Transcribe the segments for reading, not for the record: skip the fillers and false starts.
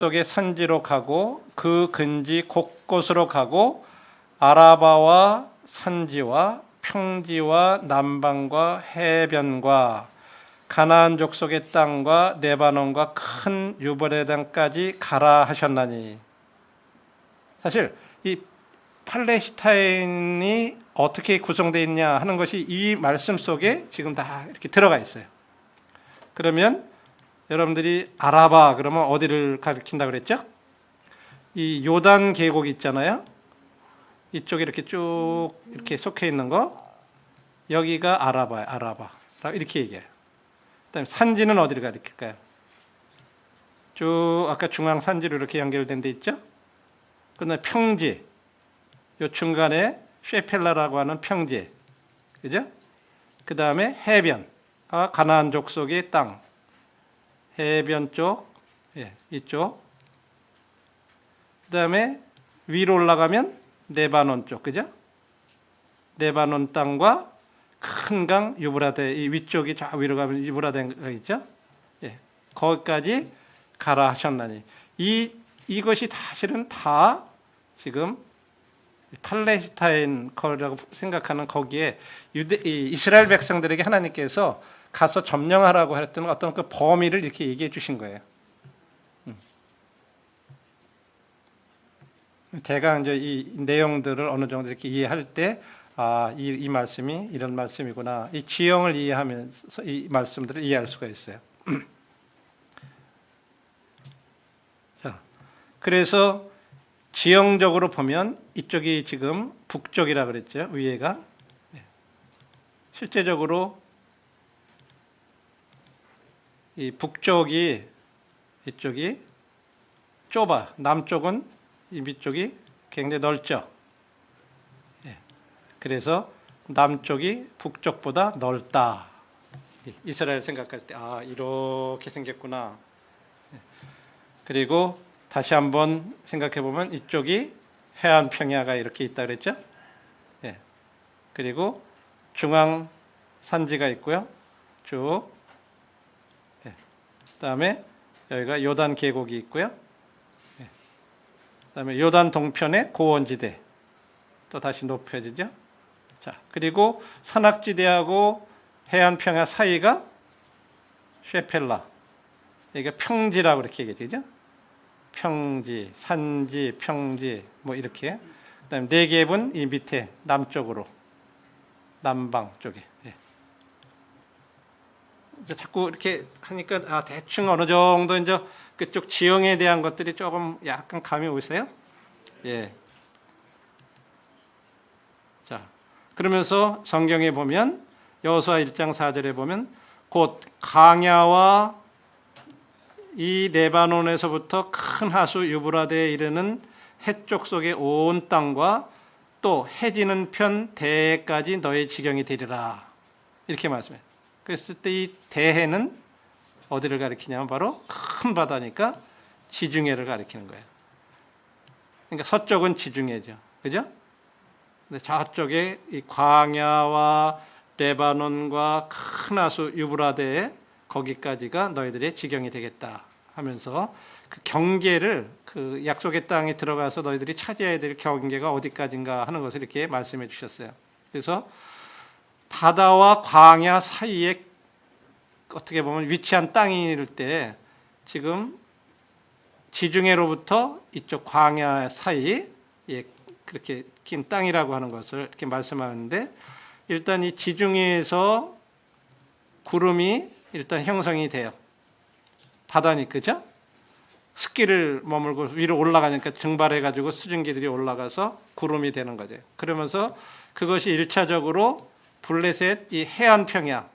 쪽의 산지로 가고 그 근지 곳곳으로 가고 아라바와 산지와 평지와 남방과 해변과 가나안 족속의 땅과 레바논과 큰 유브라데 강까지 가라 하셨나니. 사실 이 팔레스타인이 어떻게 구성되어 있냐 하는 것이 이 말씀 속에 지금 다 이렇게 들어가 있어요. 그러면 여러분들이 아라바 그러면 어디를 가리킨다고 그랬죠? 이 요단 계곡 있잖아요. 이쪽에 이렇게 쭉 이렇게 속해 있는 거, 여기가 아라바예요. 아라바 이렇게 얘기해요. 그다음에 산지는 어디를 가리킬까요? 쭉 아까 중앙 산지로 이렇게 연결된 데 있죠? 그다음에 평지, 요 중간에 쉐펠라라고 하는 평지, 그죠? 그 다음에 해변, 가나안 족속의 땅, 해변 쪽, 이쪽. 그 다음에 위로 올라가면 레바논 쪽, 그죠? 레바논 땅과 큰 강 유브라데, 이 위쪽이 저 위로 가면 유브라데가 있죠? 거기까지 가라 하셨나니. 이것이 사실은 다 지금 팔레스타인 거라고 생각하는 거기에 이스라엘 백성들에게 하나님께서 가서 점령하라고 했던 어떤 그 범위를 이렇게 얘기해 주신 거예요. 대강 이제 이 내용들을 어느 정도 이렇게 이해할 때, 이 말씀이 이런 말씀이구나. 이 지형을 이해하면서 이 말씀들을 이해할 수가 있어요. 자, 그래서 지형적으로 보면 이쪽이 지금 북쪽이라 그랬죠. 위에가. 실제적으로 이 북쪽이 이쪽이 좁아. 남쪽은 이 밑쪽이 굉장히 넓죠. 그래서 남쪽이 북쪽보다 넓다. 이스라엘 생각할 때 이렇게 생겼구나. 그리고 다시 한번 생각해 보면 이쪽이 해안 평야가 이렇게 있다 그랬죠. 그리고 중앙 산지가 있고요. 쭉. 그다음에 여기가 요단 계곡이 있고요. 그다음에 요단 동편의 고원지대. 또 다시 높여지죠. 자, 그리고 산악지대하고 해안 평야 사이가 쉐펠라. 여기가 평지라고 이렇게 얘기하죠. 평지, 산지, 평지 뭐 이렇게. 그다음에 네겝은 이 밑에 남쪽으로, 남방 쪽에. 이제 자꾸 이렇게 하니까 대충 어느 정도 이제 그쪽 지형에 대한 것들이 조금 약간 감이 오세요? 자, 그러면서 성경에 보면 여호수아 1장 4절에 보면 곧 강야와 이 레바논에서부터 큰 하수 유브라데에 이르는 해쪽 속의 온 땅과 또 해지는 편 대해까지 너의 지경이 되리라. 이렇게 말씀해요. 그랬을 때 이 대해는 어디를 가리키냐면 바로 큰 바다니까 지중해를 가리키는 거예요. 그러니까 서쪽은 지중해죠. 그죠? 근데 저쪽에 이 광야와 레바논과 큰 하수 유브라데에 거기까지가 너희들의 지경이 되겠다 하면서 그 경계를, 그 약속의 땅에 들어가서 너희들이 차지해야 될 경계가 어디까지인가 하는 것을 이렇게 말씀해 주셨어요. 그래서 바다와 광야 사이에 어떻게 보면 위치한 땅일 때 지금 지중해로부터 이쪽 광야 사이 그렇게 긴 땅이라고 하는 것을 이렇게 말씀하는데, 일단 이 지중해에서 구름이 일단 형성이 돼요. 바다니, 그죠? 습기를 머물고 위로 올라가니까 증발해가지고 수증기들이 올라가서 구름이 되는 거죠. 그러면서 그것이 1차적으로 블레셋 이 해안 평야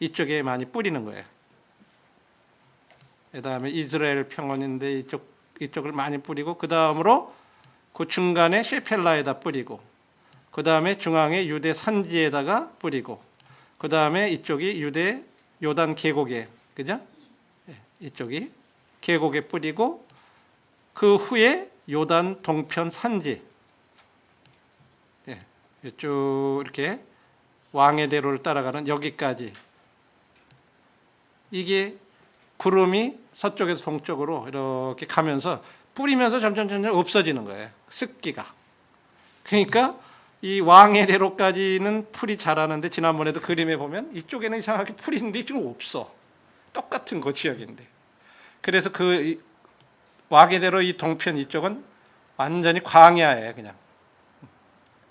이쪽에 많이 뿌리는 거예요. 그 다음에 이스라엘 평원인데 이쪽을 많이 뿌리고, 그 다음으로 그 중간에 셰펠라에다 뿌리고, 그 다음에 중앙에 유대 산지에다가 뿌리고, 그 다음에 이쪽이 유대 요단 계곡에, 그죠? 이쪽이 계곡에 뿌리고, 그 후에 요단 동편 산지, 쭉 이렇게 왕의 대로를 따라가는 여기까지. 이게 구름이 서쪽에서 동쪽으로 이렇게 가면서 뿌리면서 점점 없어지는 거예요. 습기가. 그러니까 이 왕의 대로까지는 풀이 자라는데 지난번에도 그림에 보면 이쪽에는 이상하게 풀이 있는데 이쪽은 없어. 똑같은 그 지역인데. 그래서 그 왕의 대로 이 동편 이쪽은 완전히 광야예요. 그냥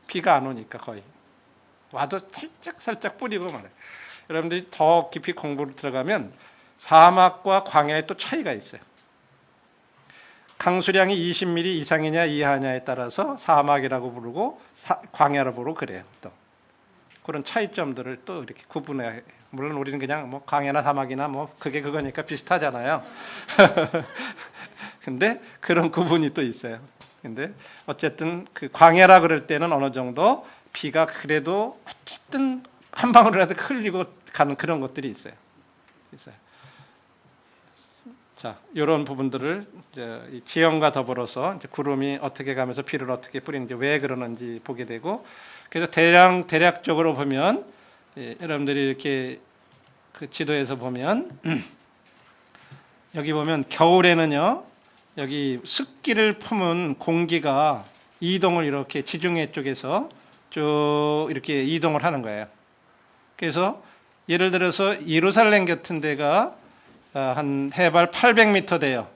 비가 안 오니까 거의. 와도 살짝 뿌리고 말해요. 여러분들이 더 깊이 공부를 들어가면 사막과 광야에 또 차이가 있어요. 강수량이 20mm 이상이냐 이하냐에 따라서 사막이라고 부르고 광야라고 부르고 그래요. 또 그런 차이점들을 또 이렇게 구분해. 물론 우리는 그냥 뭐 광야나 사막이나 뭐 그게 그거니까 비슷하잖아요. 근데 그런 구분이 또 있어요. 근데 어쨌든 그 광야라 그럴 때는 어느 정도 비가 그래도 어쨌든 한 방울이라도 흘리고 가는 그런 것들이 있어요. 자, 이런 부분들을 이제 지형과 더불어서 이제 구름이 어떻게 가면서 비를 어떻게 뿌리는지 왜 그러는지 보게 되고, 그래서 대략적으로 보면 여러분들이 이렇게 그 지도에서 보면 여기 보면 겨울에는요 여기 습기를 품은 공기가 이동을 이렇게 지중해 쪽에서 쭉 이렇게 이동을 하는 거예요. 그래서 예를 들어서 예루살렘 같은 데가 한 해발 800m 돼요.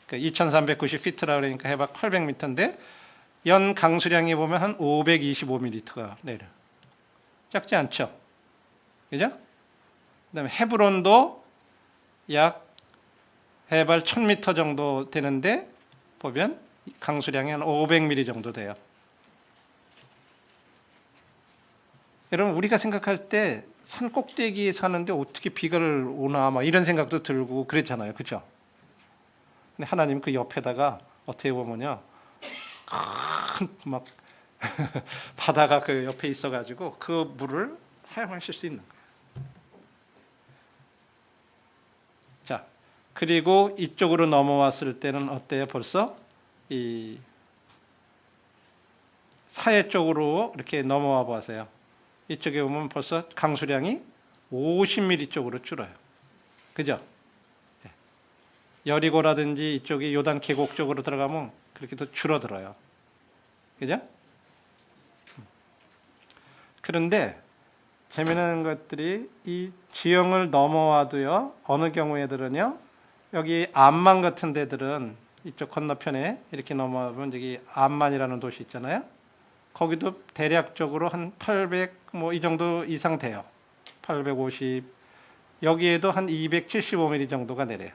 2390피트라 그러니까 해발 800m인데 연 강수량이 보면 한 525ml가 내려. 작지 않죠? 그죠? 그다음에 헤브론도 약 해발 1000m 정도 되는데 보면 강수량이 한 500mm 정도 돼요. 여러분 우리가 생각할 때 산 꼭대기에 사는데 어떻게 비가 오나 막 이런 생각도 들고 그랬잖아요. 그렇죠? 근데 하나님 그 옆에다가 어떻게 보면요. 큰 막 바다가 그 옆에 있어 가지고 그 물을 사용하실 수 있는 거예요. 자, 그리고 이쪽으로 넘어왔을 때는 어때요? 벌써 이 사해 쪽으로 이렇게 넘어와 보세요. 이쪽에 보면 벌써 강수량이 50mm 쪽으로 줄어요. 그죠? 여리고라든지 이쪽이 요단 계곡 쪽으로 들어가면 그렇게 더 줄어들어요. 그죠? 그런데 재미있는 것들이 이 지형을 넘어와도요, 어느 경우에들은요, 여기 암만 같은 데들은 이쪽 건너편에 이렇게 넘어가면 여기 암만이라는 도시 있잖아요. 거기도 대략적으로 한 800 뭐 이 정도 이상 돼요. 850. 여기에도 한 275mm 정도가 내려요.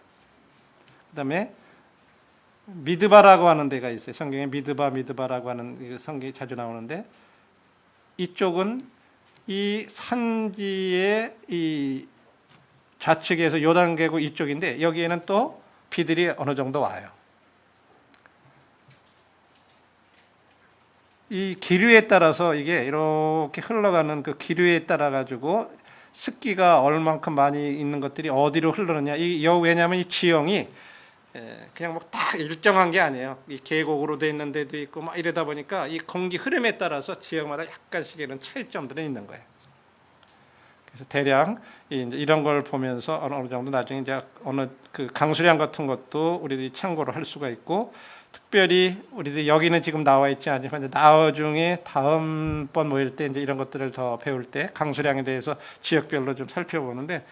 그다음에 미드바라고 하는 데가 있어요. 성경에 미드바라고 하는 성경이 자주 나오는데 이쪽은 이 산지의 이 좌측에서 요단계곡 이쪽인데 여기에는 또 비들이 어느 정도 와요. 이 기류에 따라서 이게 이렇게 흘러가는 그 기류에 따라 가지고 습기가 얼만큼 많이 있는 것들이 어디로 흐르느냐. 왜냐하면 이 지형이 그냥 뭐 다 일정한 게 아니에요. 이 계곡으로 돼 있는 데도 있고 막 이러다 보니까 이 공기 흐름에 따라서 지역마다 약간씩 이런 차이점들은 있는 거예요. 그래서 대략 이런 걸 보면서 어느 정도 나중에 이제 어느 그 강수량 같은 것도 우리들이 참고를 할 수가 있고, 특별히 우리들이 여기는 지금 나와 있지 않지만 나중에 다음번 모일 때 이제 이런 것들을 더 배울 때 강수량에 대해서 지역별로 좀 살펴보는데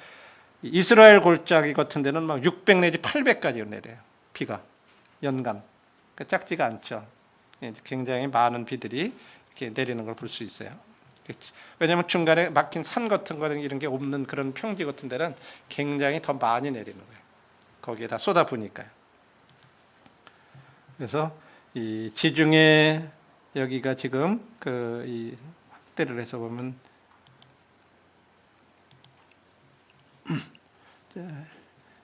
이스라엘 골짜기 같은 데는 막 600 내지 800까지 내려요. 비가 연간. 그러니까 작지가 않죠. 굉장히 많은 비들이 이렇게 내리는 걸 볼 수 있어요. 왜냐하면 중간에 막힌 산 같은 거는 이런 게 없는 그런 평지 같은 데는 굉장히 더 많이 내리는 거예요. 거기에다 쏟아 부으니까요. 그래서 이 지중해 여기가 지금 그 이 확대를 해서 보면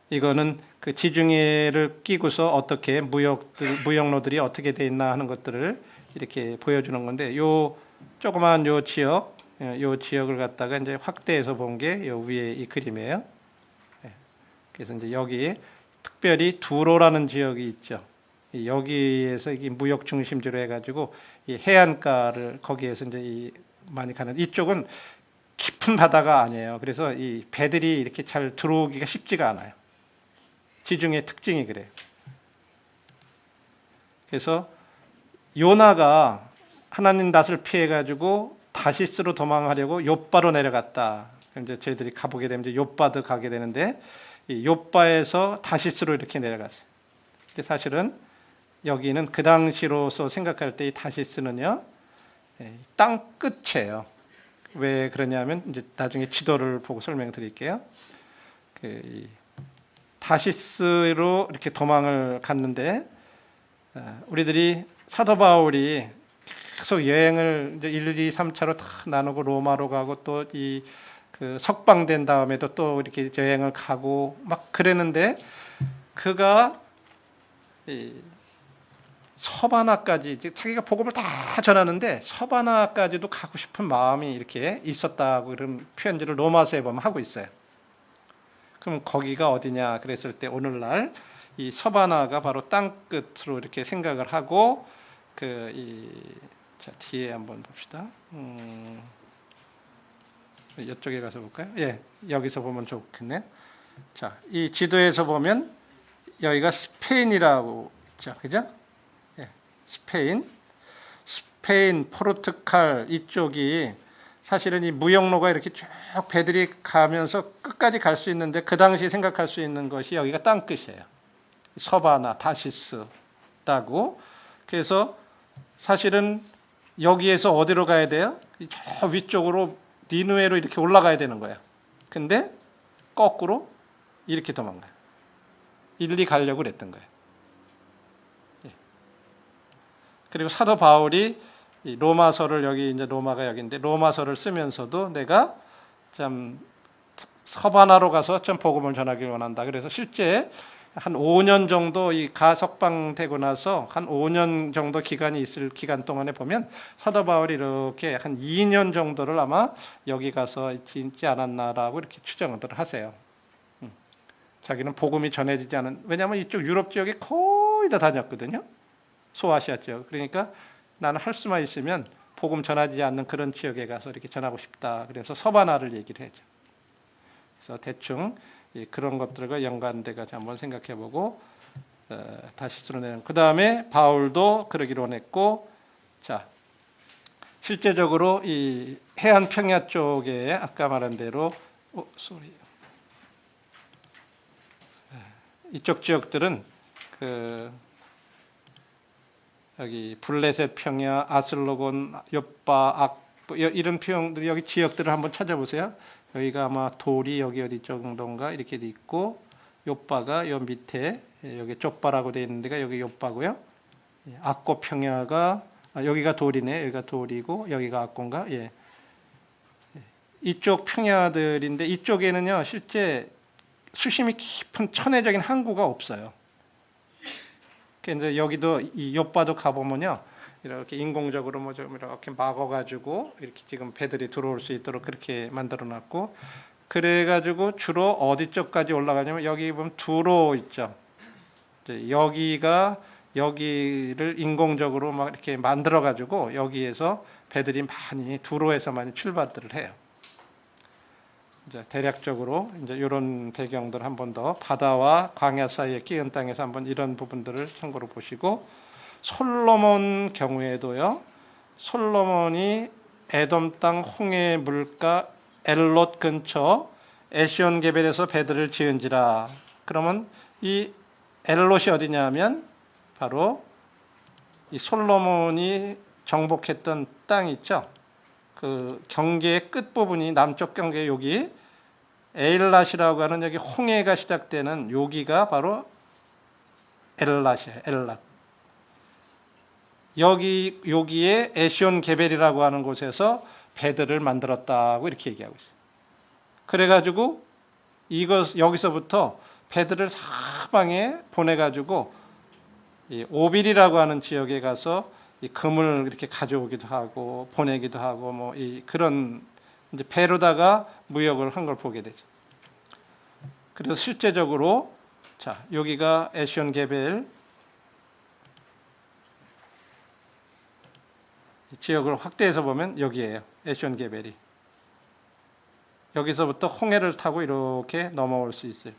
이거는 그 지중해를 끼고서 어떻게 무역로들이 어떻게 돼 있나 하는 것들을 이렇게 보여주는 건데, 요 조그만 요 지역을 갖다가 이제 확대해서 본 게 요 위에 이 그림이에요. 그래서 이제 여기 특별히 두로라는 지역이 있죠. 여기에서 이 무역 중심지로 해가지고 이 해안가를 거기에서 이제 많이 가는, 이쪽은 깊은 바다가 아니에요. 그래서 이 배들이 이렇게 잘 들어오기가 쉽지가 않아요. 지중해 특징이 그래요. 그래서 요나가 하나님 낯을 피해 가지고 다시스로 도망하려고 욥바로 내려갔다. 이제 저희들이 가보게 되면 이제 욥바도 가게 되는데 이 욥바에서 다시스로 이렇게 내려갔어요. 근데 사실은 여기는 그 당시로서 생각할 때 이 다시스는요 땅 끝이에요. 왜 그러냐면 이제 나중에 지도를 보고 설명드릴게요. 이 다시스로 이렇게 도망을 갔는데 우리들이 사도 바울이 계속 여행을 이제 1, 2, 3차로 다 나누고 로마로 가고 또 이 그 석방된 다음에도 또 이렇게 여행을 가고 막 그랬는데 그가 이 서바나까지 자기가 복음을 다 전하는데 서바나까지도 가고 싶은 마음이 이렇게 있었다고 그런 표현들을 로마서에 보면 하고 있어요. 그럼 거기가 어디냐 그랬을 때 오늘날 이 서바나가 바로 땅 끝으로 이렇게 생각을 하고 자 뒤에 한번 봅시다. 이쪽에 가서 볼까요? 예, 여기서 보면 좋겠네. 자, 이 지도에서 보면 여기가 스페인이라고 있죠, 그죠? 예, 스페인, 포르투갈 이쪽이 사실은 이 무역로가 이렇게 쭉 배들이 가면서 끝까지 갈 수 있는데 그 당시 생각할 수 있는 것이 여기가 땅끝이에요. 서바나, 다시스라고. 그래서 사실은 여기에서 어디로 가야 돼요? 저 위쪽으로 니누에로 이렇게 올라가야 되는 거예요. 근데 거꾸로 이렇게 도망가요. 일리 가려고 그랬던 거예요. 예. 그리고 사도 바울이 이 로마서를 여기 이제 로마가 여기인데 로마서를 쓰면서도 내가 참 서바나로 가서 좀 복음을 전하길 원한다. 그래서 실제 한 5년 정도 이 가석방되고 나서 한 5년 정도 기간이 있을 기간 동안에 보면 사도 바울이 이렇게 한 2년 정도를 아마 여기 가서 있지 않았나라고 이렇게 추정을 하세요. 자기는 복음이 전해지지 않은, 왜냐하면 이쪽 유럽 지역에 거의 다 다녔거든요. 소아시아 지역. 그러니까 나는 할 수만 있으면 복음 전하지 않는 그런 지역에 가서 이렇게 전하고 싶다. 그래서 서바나를 얘기를 해죠. 그래서 대충 그런 것들과 연관돼가 한번 생각해보고 다시 쓰러내는. 그 다음에 바울도 그러기로 원했고, 자 실제적으로 이 해안 평야 쪽에 아까 말한 대로 이쪽 지역들은 여기 블레셋 평야, 아슬로곤, 욥바, 이런 평들이 여기 지역들을 한번 찾아보세요. 여기가 아마 돌이 여기 어디 정도인가 이렇게 돼 있고 욥바가 요 밑에 여기 족바라고 되어 있는 데가 여기 욥바고요. 악고 평야가 여기가 돌이네. 여기가 돌이고 여기가 악고인가. 예. 이쪽 평야들인데 이쪽에는요 실제 수심이 깊은 천혜적인 항구가 없어요. 그래서 여기도 이 욥바도 가보면요. 이렇게 인공적으로 뭐 좀 이렇게 막아가지고 이렇게 지금 배들이 들어올 수 있도록 그렇게 만들어놨고, 그래가지고 주로 어디 쪽까지 올라가냐면 여기 보면 두로 있죠. 여기가 여기를 인공적으로 막 이렇게 만들어가지고 여기에서 배들이 많이 두로에서 많이 출발들을 해요. 이제 대략적으로 이제 이런 배경들 한 번 더 바다와 광야 사이에 끼은 땅에서 한번 이런 부분들을 참고로 보시고. 솔로몬 경우에도요. 솔로몬이 에돔 땅 홍해 물가 엘롯 근처 에시온 게벨에서 배들을 지은지라. 그러면 이 엘롯이 어디냐면 바로 이 솔로몬이 정복했던 땅 있죠. 그 경계의 끝 부분이 남쪽 경계 여기 에일랏이라고 하는 여기 홍해가 시작되는 여기가 바로 엘랏이에요. 엘랏. 여기에 에시온 게벨이라고 하는 곳에서 배들을 만들었다고 이렇게 얘기하고 있어요. 그래가지고 여기서부터 배들을 사방에 보내가지고 이 오빌이라고 하는 지역에 가서 이 금을 이렇게 가져오기도 하고 보내기도 하고 뭐 그런 이제 배로다가 무역을 한 걸 보게 되죠. 그래서 실제적으로 자 여기가 에시온 게벨 지역을 확대해서 보면 여기에요. 에시온 게벨이. 여기서부터 홍해를 타고 이렇게 넘어올 수 있어요.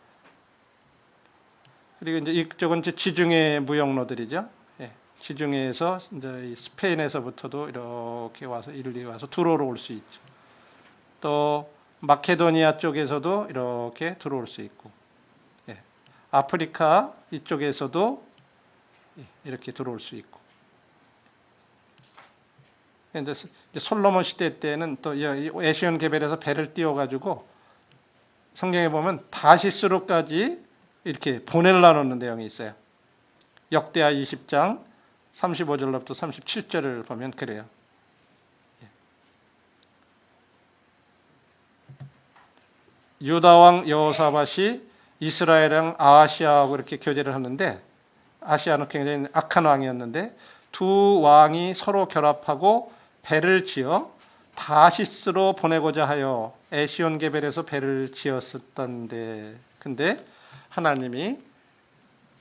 그리고 이제 이쪽은 이제 지중해 무역로들이죠. 예, 지중해에서 이제 이 스페인에서부터도 이렇게 와서 이리 와서 두로로 올 수 있죠. 또 마케도니아 쪽에서도 이렇게 들어올 수 있고, 예, 아프리카 이쪽에서도 이렇게 들어올 수 있고. 근데 솔로몬 시대 때는 또 에시온 개별에서 배를 띄워가지고 성경에 보면 다시스로까지 이렇게 보내려는 내용이 있어요. 역대하 20장 35절부터 37절을 보면 그래요. 유다 왕 여호사밧이 이스라엘랑 아하시아하고 이렇게 교제를 하는데, 아시아는 굉장히 악한 왕이었는데 두 왕이 서로 결합하고 배를 지어 다시스로 보내고자 하여 에시온 게벨에서 배를 지었었던데, 근데 하나님이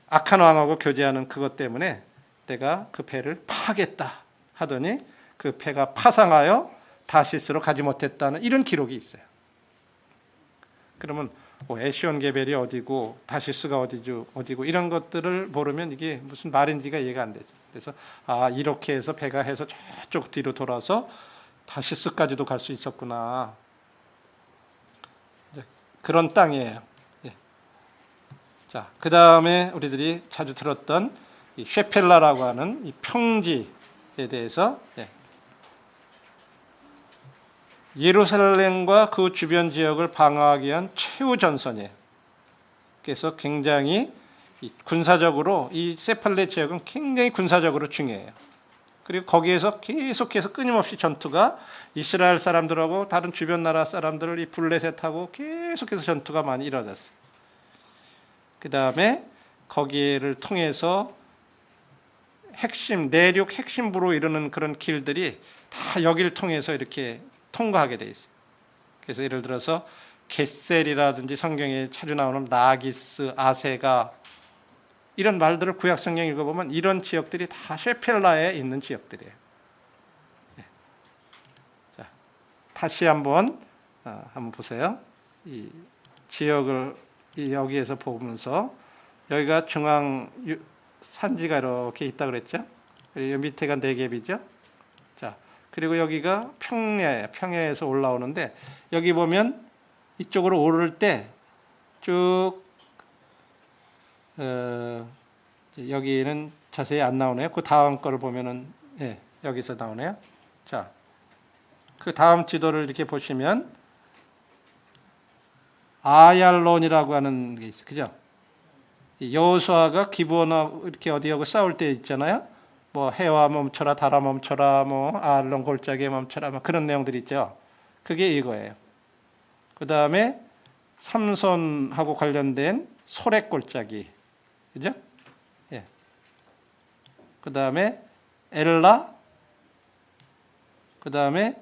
악한 왕하고 교제하는 그것 때문에 내가 그 배를 파겠다 하더니 그 배가 파상하여 다시스로 가지 못했다는 이런 기록이 있어요. 그러면 에시온 게벨이 어디고 다시스가 어디고 이런 것들을 모르면 이게 무슨 말인지가 이해가 안 되죠. 그래서 이렇게 해서 배가 해서 저쪽 뒤로 돌아서 다시스까지도 갈 수 있었구나. 그런 땅이에요. 예. 자, 그 다음에 우리들이 자주 들었던 이 쉐펠라라고 하는 이 평지에 대해서, 예. 예루살렘과 그 주변 지역을 방어하기 위한 최후 전선이에요. 그래서 굉장히 군사적으로 이 세팔레 지역은 굉장히 군사적으로 중요해요. 그리고 거기에서 계속해서 끊임없이 전투가 이스라엘 사람들하고 다른 주변 나라 사람들을 이 블레셋하고 계속해서 전투가 많이 이루어졌어요. 그 다음에 거기를 통해서 내륙 핵심부로 이르는 그런 길들이 다 여기를 통해서 이렇게 통과하게 돼 있어요. 그래서 예를 들어서 겟셀이라든지 성경에 자주 나오는 라기스, 아세가 이런 말들을 구약 성경 읽어보면 이런 지역들이 다 쉐펠라에 있는 지역들이에요. 네. 자, 다시 한번 보세요. 이 지역을 여기에서 보면서 여기가 중앙 산지가 이렇게 있다 그랬죠. 그리고 밑에가 네겝이죠. 자, 그리고 여기가 평야예요. 평야에서 올라오는데 여기 보면 이쪽으로 오를 때 쭉 여기는 자세히 안 나오네요. 그 다음 거를 보면은 여기서 나오네요. 자, 그 다음 지도를 이렇게 보시면 아얄론이라고 하는 게 있어요. 그죠? 여호수아가 기브온과 이렇게 어디하고 싸울 때 있잖아요. 뭐 해와 멈춰라, 달아 멈춰라, 뭐 아얄론 골짜기에 멈춰라, 뭐 그런 내용들이 있죠. 그게 이거예요. 그 다음에 삼손하고 관련된 소렉 골짜기, 그죠? 예. 그 다음에 엘라, 그 다음에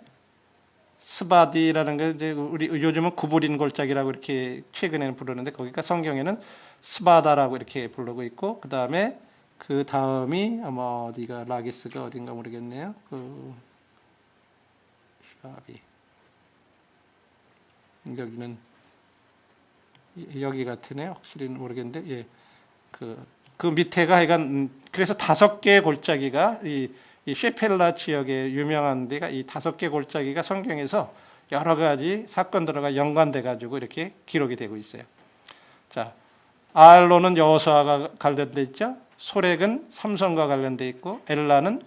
스바디라는 게 이제 우리 요즘은 구부린 골짜기라고 이렇게 최근에는 부르는데 거기가 성경에는 스바다라고 이렇게 부르고 있고, 그 다음에 그 다음이 아마 어디가 라기스가 어딘가 모르겠네요. 그 샤비 여기는 여기 같으네요. 확실히는 모르겠는데 예. 그 밑에가 하여간 그래서 5개의 골짜기가 이 쉐펠라 지역에 유명한 데가 이 5개 골짜기가 성경에서 여러 가지 사건들과 연관돼 가지고 이렇게 기록이 되고 있어요. 자, 아알론은 여호수아가 관련돼 있죠. 소렉은 삼손과 관련돼 있고, 엘라는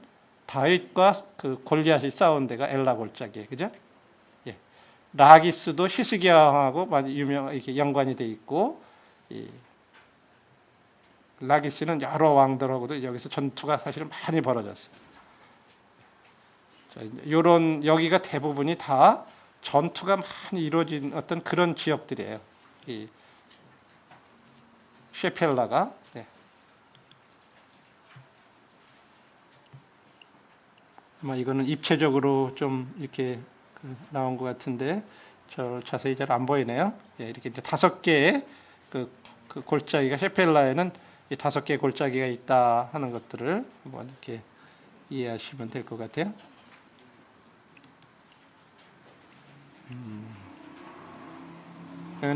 다윗과 그 골리앗이 싸운 데가 엘라 골짜기예요. 그죠? 예. 라기스도 히스기야 왕하고 많이 이렇게 연관이 돼 있고, 이 라기스는 여러 왕들하고도 여기서 전투가 사실은 많이 벌어졌어요. 자, 요런 여기가 대부분이 다 전투가 많이 이루어진 어떤 그런 지역들이에요. 이 쉐펠라가. 네. 아마 이거는 입체적으로 좀 이렇게 나온 것 같은데 저 자세히 잘 안 보이네요. 예, 이렇게 이제 5개의 그 골짜기가 쉐펠라에는 이 5개의 골짜기가 있다 하는 것들을 한번 이렇게 이해하시면 될 것 같아요.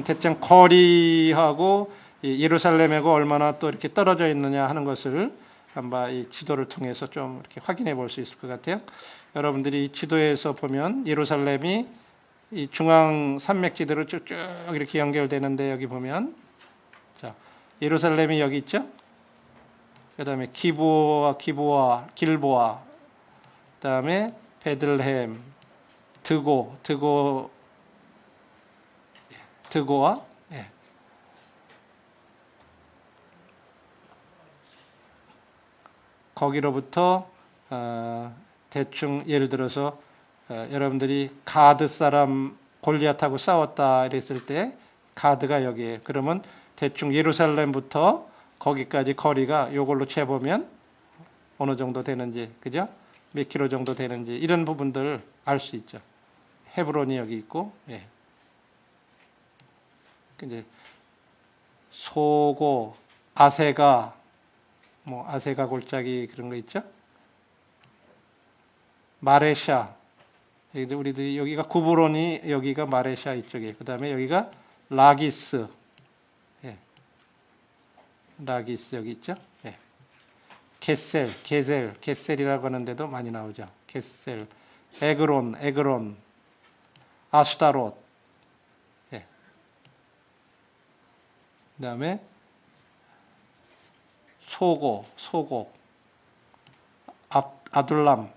대충 거리하고 이 예루살렘하고 얼마나 또 이렇게 떨어져 있느냐 하는 것을 한번 이 지도를 통해서 좀 이렇게 확인해 볼 수 있을 것 같아요. 여러분들이 이 지도에서 보면 예루살렘이 이 중앙 산맥지대로 쭉쭉 이렇게 연결되는데 여기 보면 자, 예루살렘이 여기 있죠? 그다음에 기브와 길보아, 그다음에 베들레헴, 드고와 예. 거기로부터 대충 예를 들어서 여러분들이 가드 사람 골리앗하고 싸웠다 이랬을 때 가드가 여기에 그러면 대충 예루살렘부터 거기까지 거리가 요걸로 재보면 어느 정도 되는지 그죠? 몇 킬로 정도 되는지 이런 부분들 알 수 있죠. 헤브론이 여기 있고 예. 이제 소고 아세가 뭐 아세가 골짜기 그런 거 있죠? 마레샤 우리들이 여기가 구브론이 여기가 마레샤 이쪽에 그다음에 여기가 라기스 예. 라기스 여기 있죠? 예. 게셀이라고 하는데도 많이 나오죠. 게셀, 에그론, 아스타롯 예. 그다음에 소고 아둘람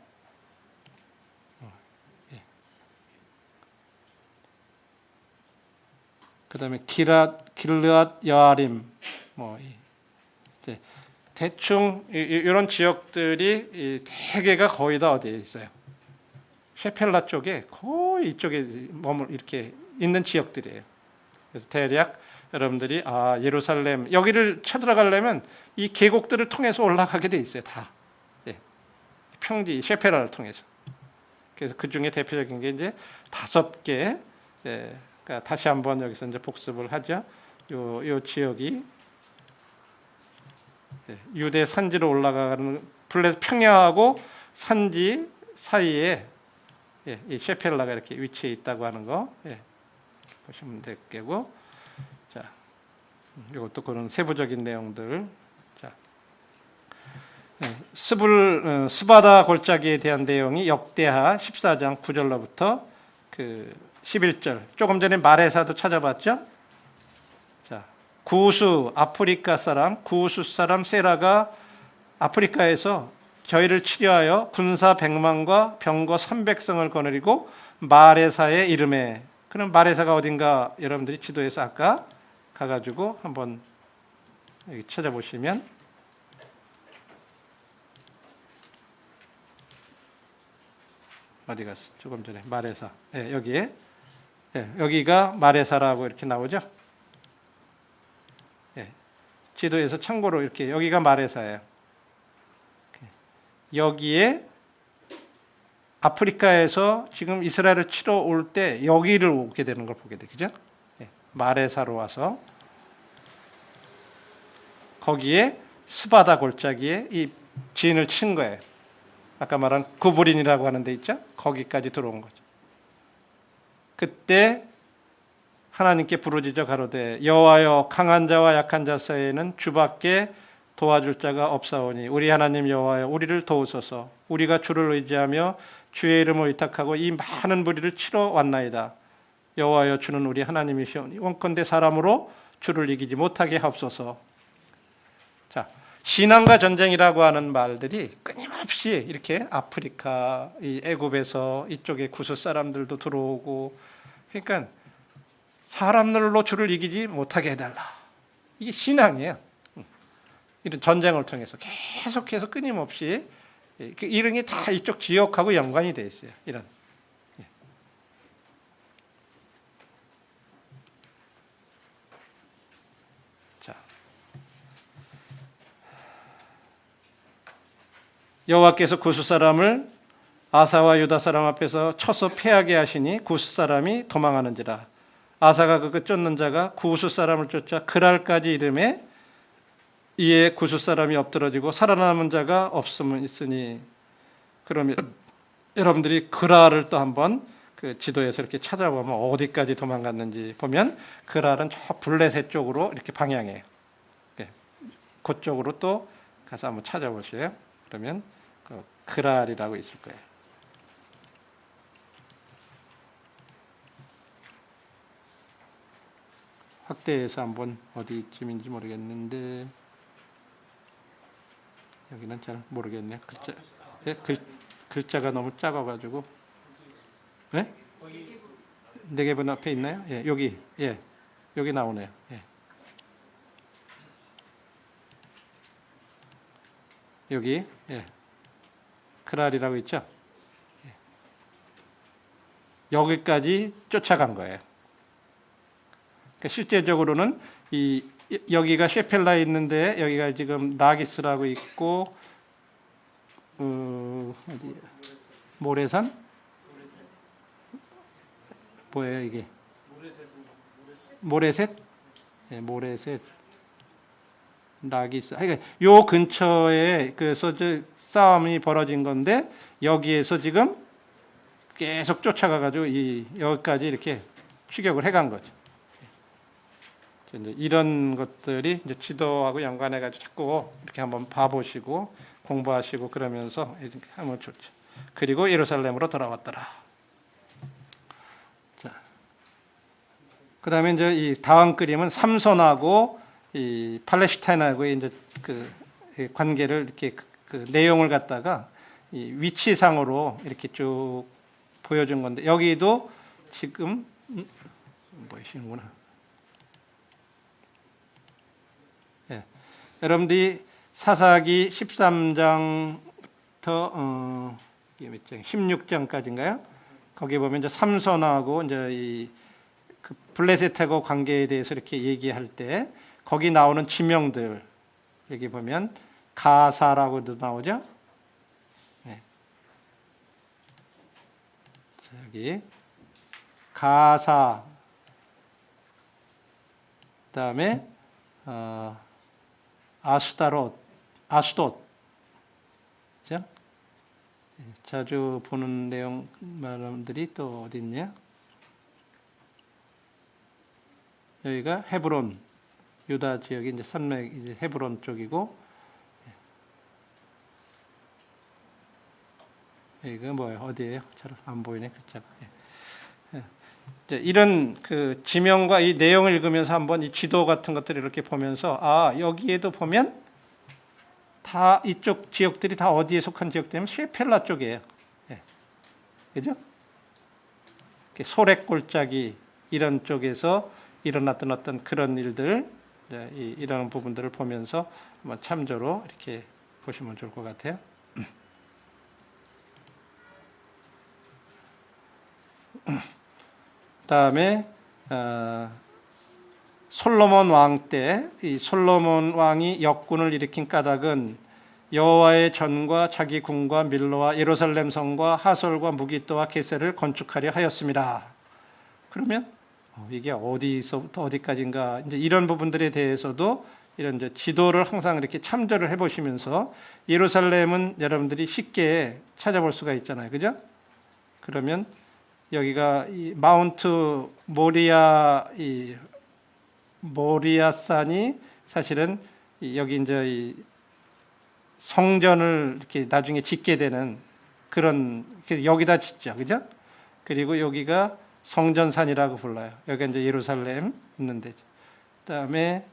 그다음에 길르앗 여아림 뭐 이제 대충 이런 지역들이 대개가 거의 다 어디에 있어요? 셰펠라 쪽에 거의 이쪽에 이렇게 있는 지역들이에요. 그래서 대략 여러분들이 예루살렘 여기를 쳐들어가려면 이 계곡들을 통해서 올라가게 돼 있어요. 다 예. 평지 셰펠라를 통해서. 그래서 그 중에 대표적인 게 이제 5개. 예. 그러니까 다시 한번 여기서 이제 복습을 하죠. 요 지역이 유대 산지로 올라가는 블레 평야하고 산지 사이에 이 셰펠라가 이렇게 위치해 있다고 하는 거 보시면 되겠고, 자, 이것도 그런 세부적인 내용들. 자, 스바다 골짜기에 대한 내용이 역대하 14장 9절로부터 그 11절. 조금 전에 마레사도 찾아봤죠? 자, 아프리카 사람, 구스 사람 세라가 아프리카에서 저희를 치료하여 군사 100만과 병거 300성을 거느리고 마레사의 이름에. 그럼 마레사가 어딘가 여러분들이 지도에서 아까 가가지고 한번 여기 찾아보시면 어디 갔어? 조금 전에 마레사. 여기에 여기가 마레사라고 이렇게 나오죠. 지도에서 참고로 이렇게 여기가 마레사예요. 여기에 아프리카에서 지금 이스라엘을 치러 올 때 여기를 오게 되는 걸 보게 되죠. 마레사로 와서 거기에 스바다 골짜기에 이 진을 친 거예요. 아까 말한 구브린이라고 하는 데 있죠. 거기까지 들어온 거죠. 그때 하나님께 부르짖어 가로되 여호와여 강한 자와 약한 자 사이에는 주밖에 도와줄 자가 없사오니 우리 하나님 여호와여 우리를 도우소서. 우리가 주를 의지하며 주의 이름을 의탁하고 이 많은 무리를 치러 왔나이다. 여호와여 주는 우리 하나님이시오니 원컨대 사람으로 주를 이기지 못하게 하옵소서. 자, 신앙과 전쟁이라고 하는 말들이 끊임없이 이렇게 아프리카, 이 애굽에서 이쪽에 구스 사람들도 들어오고, 그러니까 사람들로 주를 이기지 못하게 해달라. 이게 신앙이에요. 이런 전쟁을 통해서 계속해서 끊임없이 이런 게 다 이쪽 지역하고 연관이 돼 있어요. 이런. 자, 여호와께서 구스 사람을 아사와 유다 사람 앞에서 쳐서 패하게 하시니 구스 사람이 도망하는지라. 아사가 그 쫓는 자가 구스 사람을 쫓아 그랄까지 이름에 이에 구스 사람이 엎드러지고 살아남은 자가 없으니. 그러면 여러분들이 그랄을 또 한번 그 지도에서 이렇게 찾아보면 어디까지 도망갔는지 보면 그랄은 저 블레셋 쪽으로 이렇게 방향해요. 그쪽으로 또 가서 한번 찾아보세요. 그러면 그 그랄이라고 있을 거예요. 확대해서 한번 어디쯤인지 모르겠는데 여기는 잘 모르겠네요. 글자가 너무 작아가지고. 네? 네개분 앞에 있나요? 예, 여기. 예, 여기 나오네요. 예. 여기. 예. 크랄이라고 있죠? 예. 여기까지 쫓아간 거예요. 그러니까 실제적으로는 여기가 셰펠라에 있는데 여기가 지금 라기스라고 있고 어디 모래산? 뭐예요 이게? 모래셋? 네, 모래셋. 라기스. 그러니까 요 근처에 그래서 싸움이 벌어진 건데 여기에서 지금 계속 쫓아가가지고 여기까지 이렇게 추격을 해간 거죠. 이제 이런 것들이 이제 지도하고 연관해가지고 자꾸 이렇게 한번 봐보시고 공부하시고 그러면서 이렇게 하면 좋죠. 그리고 예루살렘으로 돌아왔더라. 자, 그다음에 이제 이 다음 그림은 삼손하고 이 팔레스타인하고의 이제 그 관계를 이렇게 그 내용을 갖다가 이 위치상으로 이렇게 쭉 보여준 건데 여기도 지금 보이시는구나. 예. 여러분들이 사사기 13장부터 16장까지인가요? 거기 보면 이제 삼손하고 이제 그 블레셋하고 관계에 대해서 이렇게 얘기할 때 거기 나오는 지명들 여기 보면 가사라고도 나오죠. 네. 자, 여기 가사 그다음에 아스돗 그죠? 자주 보는 내용 말들이 또 어디 있냐? 여기가 헤브론 유다 지역이 이제 산맥 이제 헤브론 쪽이고 여기가 뭐예요? 어디예요? 잘 안 보이네 글자가. 이제 이런 그 지명과 이 내용을 읽으면서 한번 이 지도 같은 것들을 이렇게 보면서 여기에도 보면 다 이쪽 지역들이 다 어디에 속한 지역들이면 쉐펠라 쪽이에요. 예. 그죠? 소렉골짜기 이런 쪽에서 일어났던 어떤 그런 일들 이런 부분들을 보면서 한번 참조로 이렇게 보시면 좋을 것 같아요. 그다음에 솔로몬 왕 때 이 솔로몬 왕이 역군을 일으킨 까닭은 여호와의 전과 자기 궁과 밀로와 예루살렘 성과 하솔과 무기또와 게셀을 건축하려 하였습니다. 그러면 이게 어디서부터 어디까지인가 이제 이런 부분들에 대해서도 이런 이제 지도를 항상 이렇게 참조를 해보시면서 예루살렘은 여러분들이 쉽게 찾아볼 수가 있잖아요, 그죠? 그러면 여기가 이 마운트 모리아산이 사실은 여기 이제 이 성전을 이렇게 나중에 짓게 되는 그런 여기다 짓죠, 그죠? 그리고 여기가 성전산이라고 불러요. 여기가 이제 예루살렘 있는 데죠. 그다음에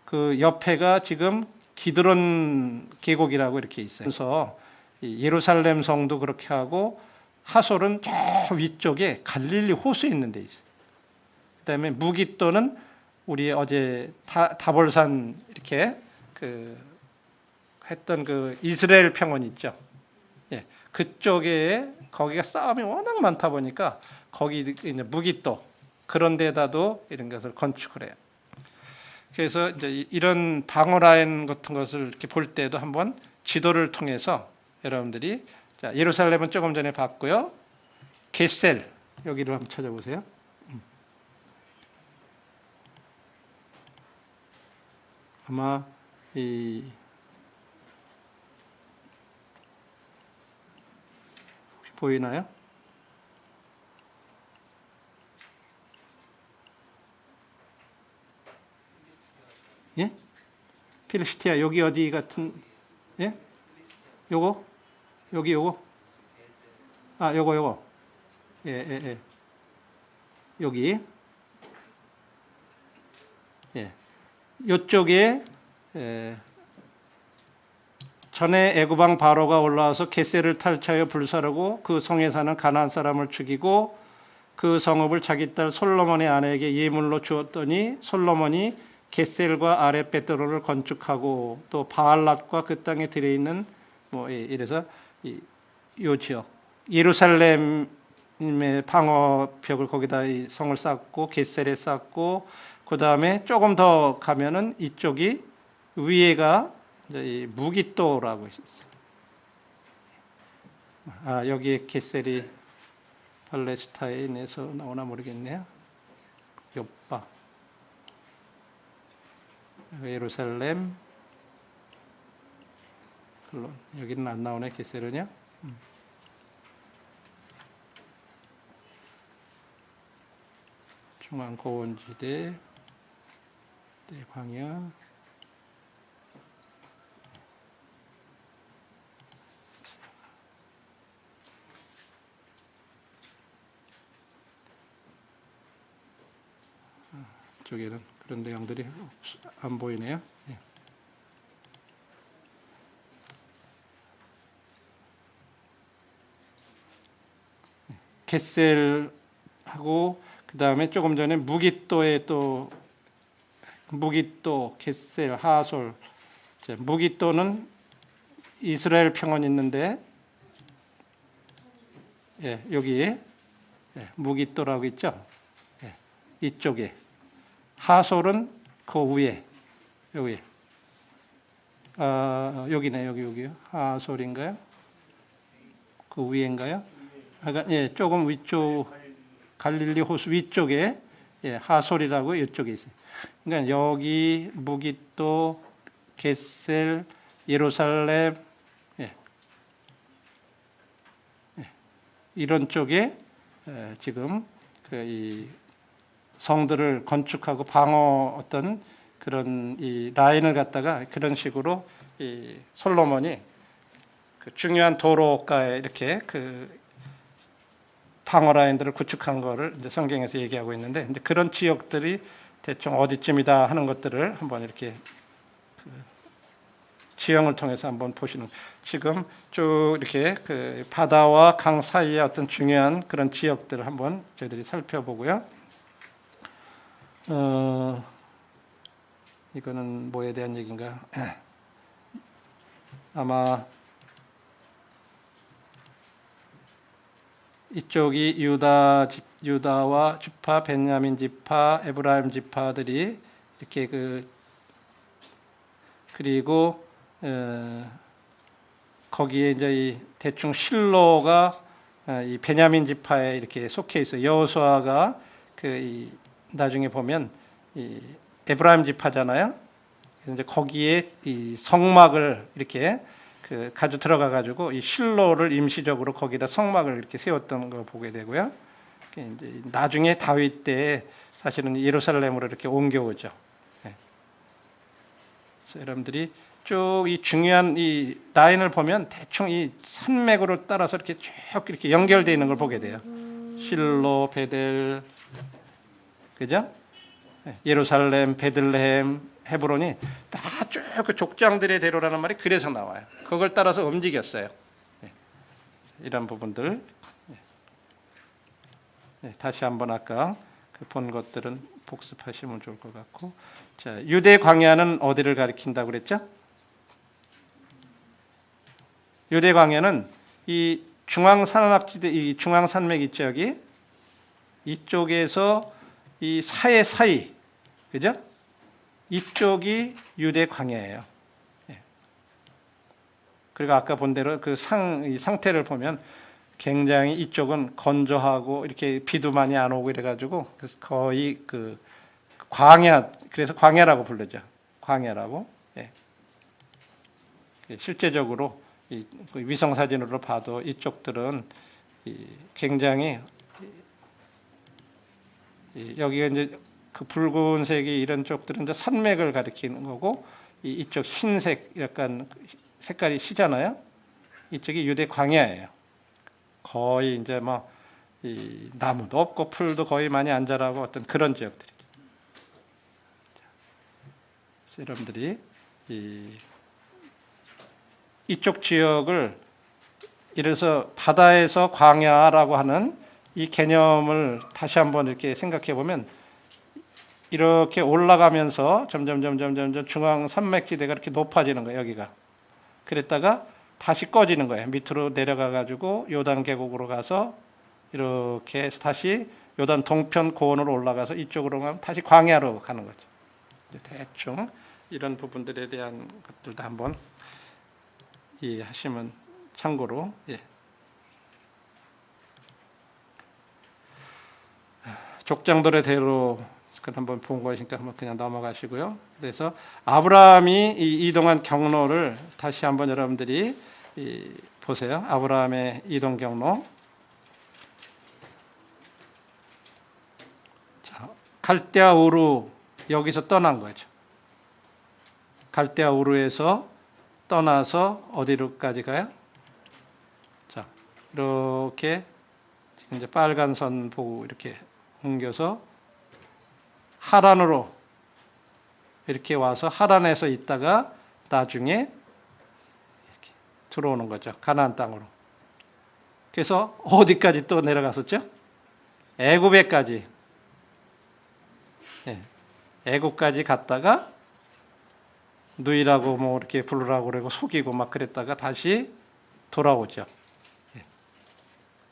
그 옆에가 지금 기드론 계곡이라고 이렇게 있어요. 그래서 예루살렘 성도 그렇게 하고 하솔은 저 위쪽에 갈릴리 호수 있는 데 있어요. 그다음에 무기또는 우리 어제 다볼산 이렇게 그 했던 그 이스라엘 평원 있죠. 예, 그쪽에 거기가 싸움이 워낙 많다 보니까 거기 이제 무기또 그런 데다도 이런 것을 건축을 해요. 그래서 이제 이런 방어 라인 같은 것을 이렇게 볼 때도 한번 지도를 통해서 여러분들이 자, 예루살렘은 조금 전에 봤고요. 게셀 여기를 한번 찾아보세요. 아마 보이나요? 예? 필리스티아 여기 어디 같은 예? 요거 여기 요거 요거 예. 여기 예. 요쪽에 전에 애굽왕 바로가 올라와서 겟셀을 탈취하여 불사르고 그 성에 사는 가나안 사람을 죽이고 그 성읍을 자기 딸 솔로몬의 아내에게 예물로 주었더니 솔로몬이 겟셀과 아랫 베드로를 건축하고 또 바알랏과 그 땅에 들어있는 이래서 요 지역 예루살렘의 방어벽을 거기다 이 성을 쌓고 겟셀에 쌓고 그 다음에 조금 더 가면은 이쪽이 위에가 이 무기또라고 있었어요. 여기에 겟셀이 팔레스타인에서 나오나 모르겠네요. 요빠 예루살렘 여기는 안 나오네. 겟셀은요. 중앙 고원지대 광야 쪽에는 그런 내용들이 안 보이네요. 예. 겟셀하고 그 다음에 조금 전에 무기또에 또 무기또, 겟셀, 하솔. 무기또는 이스라엘 평원 있는데 여기에 무기또라고 있죠. 이쪽에 하솔은 그 위에 여기 여기네 여기요. 하솔인가요? 그 위인가요? 조금 위쪽 갈릴리 호수 위쪽에 하솔이라고 이쪽에 있어요. 그러니까 여기 무기또, 겟셀, 예루살렘 이런 쪽에 지금 이 성들을 건축하고 방어 어떤 그런 이 라인을 갖다가 그런 식으로 이 솔로몬이 그 중요한 도로가에 이렇게 그 방어 라인들을 구축한 거를 이제 성경에서 얘기하고 있는데 이제 그런 지역들이 대충 어디쯤이다 하는 것들을 한번 이렇게 그 지형을 통해서 한번 보시는 지금 쭉 이렇게 그 바다와 강 사이의 어떤 중요한 그런 지역들을 한번 저희들이 살펴보고요. 이거는 뭐에 대한 얘기인가? 아마 이쪽이 유다와 지파, 베냐민 지파, 에브라임 지파들이 이렇게 그리고 거기에 이제 이 대충 실로가 이 베냐민 지파에 이렇게 속해 있어요. 여호수아가 이 나중에 보면 이 에브라임 지파잖아요. 이제 거기에 이 성막을 이렇게 가지고 들어가 가지고 이 실로를 임시적으로 거기다 성막을 이렇게 세웠던 거 보게 되고요. 이제 나중에 다윗 때 사실은 예루살렘으로 이렇게 옮겨오죠. 그래서 여러분들이 쭉 이 중요한 이 라인을 보면 대충 이 산맥으로 따라서 이렇게 쭉 이렇게 연결되어 있는 걸 보게 돼요. 실로, 베델, 그죠? 예루살렘, 베들레헴, 헤브론이 다 쭉 그 족장들의 대로라는 말이 그래서 나와요. 그걸 따라서 움직였어요. 이런 부분들 다시 한번 아까 본 것들은 복습하시면 좋을 것 같고, 자 유대 광야는 어디를 가리킨다고 그랬죠? 유대 광야는 이 중앙산악지대, 이 중앙산맥 있죠 여기 이쪽에서 이 사이, 그죠? 이쪽이 유대 광야예요. 그리고 아까 본 대로 그 이 상태를 보면 굉장히 이쪽은 건조하고 이렇게 비도 많이 안 오고 이래가지고 거의 그 광야, 그래서 광야라고 부르죠. 광야라고. 실제적으로 이 위성 사진으로 봐도 이쪽들은 굉장히 여기가 이제 그 붉은색이 이런 쪽들은 이제 산맥을 가리키는 거고 이쪽 흰색 약간 색깔이 시잖아요. 이쪽이 유대 광야예요. 거의 이제 뭐 이 나무도 없고 풀도 거의 많이 안 자라고 어떤 그런 지역들이. 여러분들이 이쪽 지역을 이래서 바다에서 광야라고 하는 이 개념을 다시 한번 이렇게 생각해 보면 이렇게 올라가면서 점점 중앙 산맥지대가 이렇게 높아지는 거예요. 여기가. 그랬다가 다시 꺼지는 거예요. 밑으로 내려가 가지고 요단 계곡으로 가서 이렇게 해서 다시 요단 동편 고원으로 올라가서 이쪽으로 가면 다시 광야로 가는 거죠. 대충 이런 부분들에 대한 것들도 한번 이해하시면 참고로. 예. 족장들의 대로 한번 본 거니까 한번 그냥 넘어가시고요. 그래서 아브라함이 이동한 경로를 다시 한번 여러분들이 보세요. 아브라함의 이동 경로. 자, 갈대아 우루 여기서 떠난 거죠. 갈대아 우루에서 떠나서 어디로까지 가요? 자, 이렇게 지금 이제 빨간 선 보고 이렇게 옮겨서 하란으로 이렇게 와서 하란에서 있다가 나중에 이렇게 들어오는 거죠. 가나안 땅으로. 그래서 어디까지 또 내려갔었죠? 애굽에까지. 네. 애굽까지 갔다가 누이라고 뭐 이렇게 부르라고 그러고 속이고 막 그랬다가 다시 돌아오죠. 네.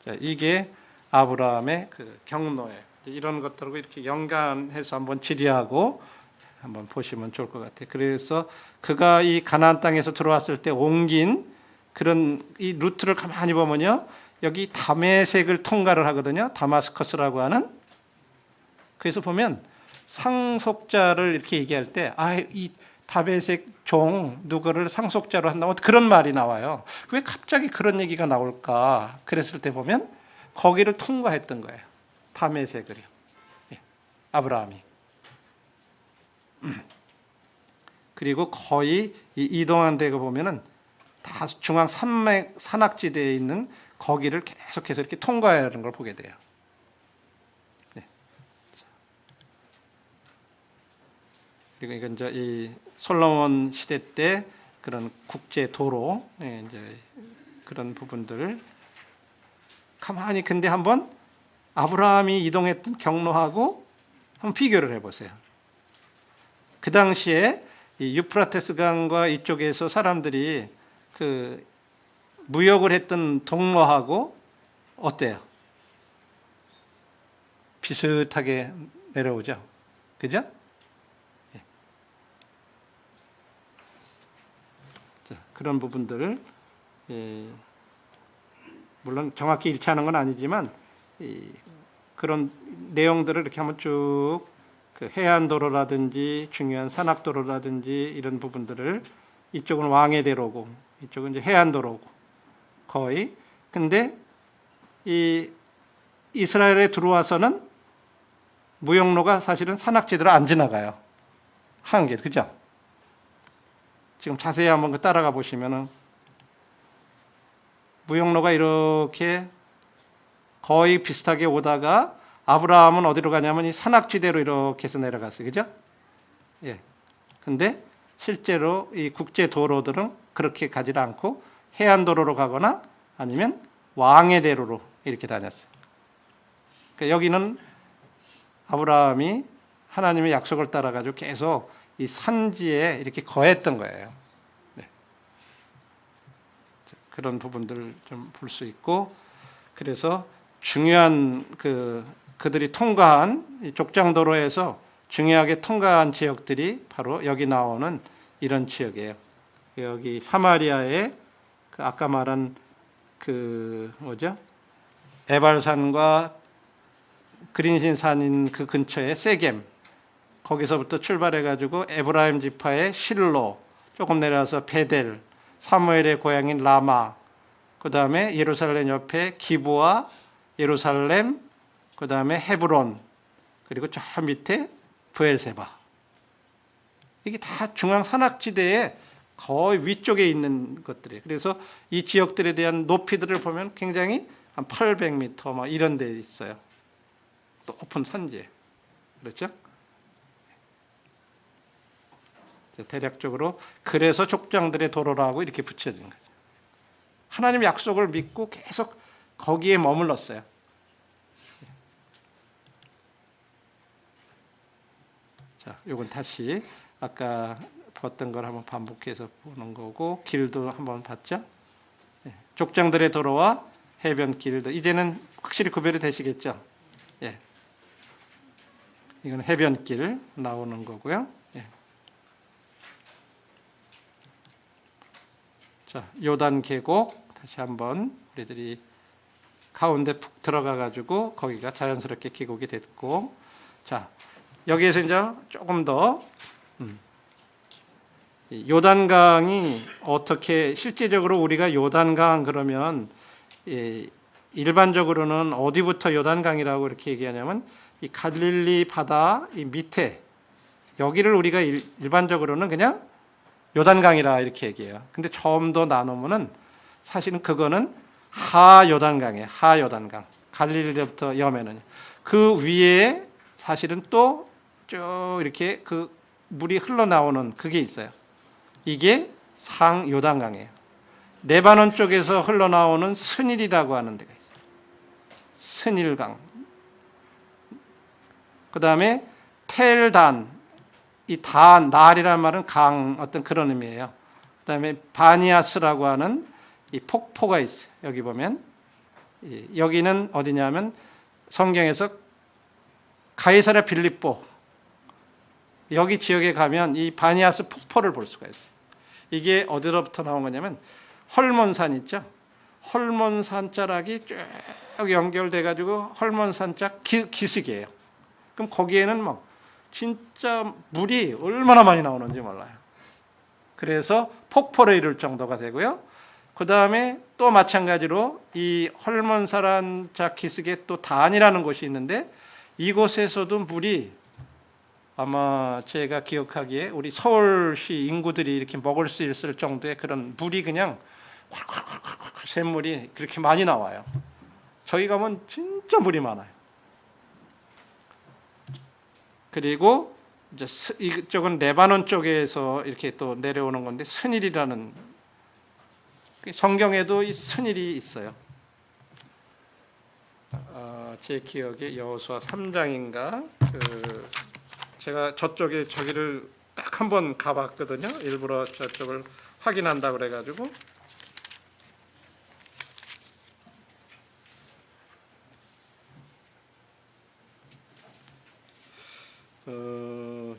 자, 이게 아브라함의 그 경로예요. 이런 것들하고 이렇게 연관해서 한번 지리하고 한번 보시면 좋을 것 같아요. 그래서 그가 이 가나안 땅에서 들어왔을 때 옮긴 그런 이 루트를 가만히 보면요, 여기 다메섹을 통과를 하거든요. 다마스커스라고 하는. 그래서 보면 상속자를 이렇게 얘기할 때, 이 다메섹 종 누구를 상속자로 한다고 그런 말이 나와요. 왜 갑자기 그런 얘기가 나올까? 그랬을 때 보면 거기를 통과했던 거예요. 다메섹을요. 예, 아브라함이. 그리고 거의 이동한 데가 보면은 다 중앙 산맥 산악지대에 있는 거기를 계속해서 이렇게 통과하는 걸 보게 돼요. 네. 그리고 이건 이제 이 솔로몬 시대 때 그런 국제 도로, 이제 그런 부분들을 가만히 근데 한번 아브라함이 이동했던 경로하고 한번 비교를 해보세요. 그 당시에 이 유프라테스 강과 이쪽에서 사람들이 그 무역을 했던 동로하고 어때요? 비슷하게 내려오죠. 그죠? 예. 자, 그런 부분들을 물론 정확히 일치하는 건 아니지만 그런 내용들을 이렇게 한번 쭉 그 해안도로라든지 중요한 산악도로라든지 이런 부분들을 이쪽은 왕의대로고 이쪽은 이제 해안도로고 거의. 근데 이 이스라엘에 들어와서는 무역로가 사실은 산악지대로 안 지나가요. 한계, 그죠? 지금 자세히 한번 따라가 보시면은 무역로가 이렇게 거의 비슷하게 오다가 아브라함은 어디로 가냐면 이 산악지대로 이렇게 해서 내려갔어요. 그죠? 예. 근데 실제로 이 국제 도로들은 그렇게 가지 않고 해안도로로 가거나 아니면 왕의 대로로 이렇게 다녔어요. 그러니까 여기는 아브라함이 하나님의 약속을 따라 가지고 계속 이 산지에 이렇게 거했던 거예요. 네. 그런 부분들을 좀 볼 수 있고, 그래서 중요한 그들이 통과한 이 족장도로에서 중요하게 통과한 지역들이 바로 여기 나오는 이런 지역이에요. 여기 사마리아의 그 아까 말한 그 뭐죠? 에발산과 그린신산인 그 근처에 세겜, 거기서부터 출발해 가지고 에브라임 지파의 실로, 조금 내려와서 베델, 사무엘의 고향인 라마, 그 다음에 예루살렘 옆에 기브와 예루살렘, 그 다음에 헤브론, 그리고 저 밑에 브엘세바. 이게 다 중앙 산악지대에 거의 위쪽에 있는 것들이에요. 그래서 이 지역들에 대한 높이들을 보면 굉장히 한 800m 막 이런 데 있어요. 또 높은 산지에. 그렇죠? 대략적으로 그래서 족장들의 도로라고 이렇게 붙여진 거죠. 하나님 약속을 믿고 계속 거기에 머물렀어요. 자, 요건 다시 아까 봤던 걸 한번 반복해서 보는 거고, 길도 한번 봤죠? 족장들의 도로와 해변길도 이제는 확실히 구별이 되시겠죠? 예. 이건 해변길 나오는 거고요. 예. 자, 요단 계곡 다시 한번 우리들이 가운데 푹 들어가 가지고 거기가 자연스럽게 계곡이 됐고, 자, 여기에서 이제 조금 더 요단강이 어떻게 실제적으로 우리가 요단강 그러면 일반적으로는 어디부터 요단강이라고 이렇게 얘기하냐면 이 갈릴리 바다 이 밑에 여기를 우리가 일반적으로는 그냥 요단강이라 이렇게 얘기해요. 근데 좀 더 나누면은 사실은 그거는 하요단강이에요. 하요단강. 갈릴리로부터 여면은 그 위에 사실은 또 쭉 이렇게 그 물이 흘러나오는 그게 있어요. 이게 상요단강이에요. 레바논 쪽에서 흘러나오는 스닐이라고 하는 데가 있어요. 스닐강. 그 다음에 텔단, 이 단, 날이라는 말은 강, 어떤 그런 의미예요. 그 다음에 바니아스라고 하는 이 폭포가 있어요. 여기 보면. 여기는 어디냐면 성경에서 가이사랴 빌립보, 여기 지역에 가면 이 바니아스 폭포를 볼 수가 있어요. 이게 어디로부터 나온 거냐면 헐몬산 있죠? 헐몬산 자락이 쭉 연결돼 가지고 헐몬산 짝 기슭이에요. 그럼 거기에는 뭐 진짜 물이 얼마나 많이 나오는지 몰라요. 그래서 폭포를 이룰 정도가 되고요. 그 다음에 또 마찬가지로 이 헐몬산 짝 기슭에 또 단이라는 곳이 있는데 이곳에서도 물이 아마 제가 기억하기에 우리 서울시 인구들이 이렇게 먹을 수 있을 정도의 그런 물이 그냥 콸콸콸콸 샘물이 그렇게 많이 나와요. 저희 가면 진짜 물이 많아요. 그리고 이제 이쪽은 레바논 쪽에서 이렇게 또 내려오는 건데 스닐이라는 성경에도 이 스닐이 있어요. 제 기억에 여호수아 3장인가 제가 저쪽에 저기를 딱 한 번 가봤거든요. 일부러 저쪽을 확인한다고 그래가지고